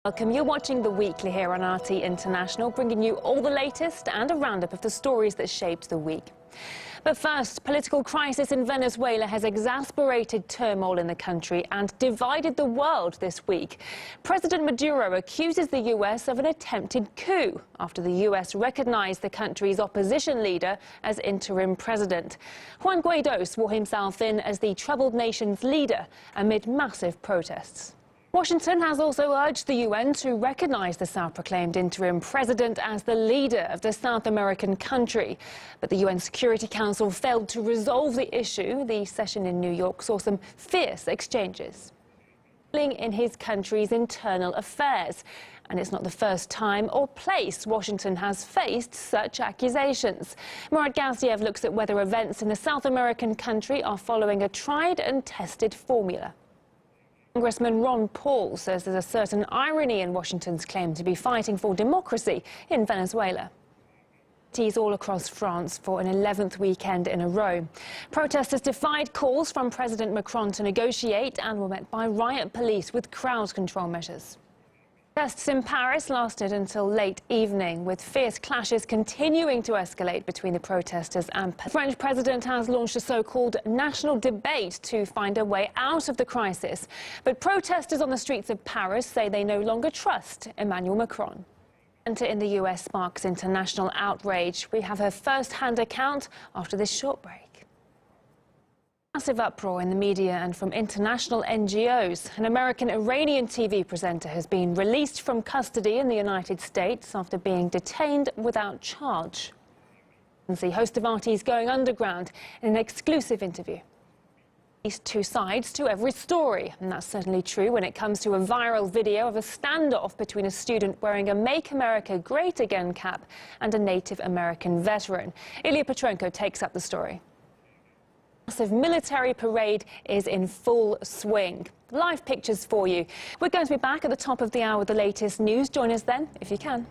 Welcome. You're watching The Weekly here on RT International, bringing you all the latest and a roundup of the stories that shaped the week. But first, political crisis in Venezuela has exasperated turmoil in the country and divided the world this week. President Maduro accuses the U.S. of an attempted coup after the U.S. recognized the country's opposition leader as interim president. Juan Guaidó swore himself in as the troubled nation's leader amid massive protests. Washington has also urged the UN to recognize the self-proclaimed interim president as the leader of the South American country. But the UN Security Council failed to resolve the issue. The session in New York saw some fierce exchanges in his country's internal affairs. And it's not the first time or place Washington has faced such accusations. Murat Gaziev looks at whether events in the South American country are following a tried and tested formula. Congressman Ron Paul says there's a certain irony in Washington's claim to be fighting for democracy in Venezuela. He's all across France for an 11th weekend in a row. Protesters defied calls from President Macron to negotiate and were met by riot police with crowd control measures. Protests in Paris lasted until late evening, with fierce clashes continuing to escalate between the protesters and the French president has launched a so-called national debate to find a way out of the crisis. But protesters on the streets of Paris say they no longer trust Emmanuel Macron. Enter in the US sparks international outrage. We have her first-hand account after this short break. Massive uproar in the media and from international NGOs. An American-Iranian TV presenter has been released from custody in the United States after being detained without charge. The host of RT's Going Underground in an exclusive interview. At least two sides to every story, and that's certainly true when it comes to a viral video of a standoff between a student wearing a Make America Great Again cap and a Native American veteran. Ilya Petrenko takes up the story. Massive military parade is in full swing. Live pictures for you. We're going to be back at the top of the hour with the latest news. Join us then if you can.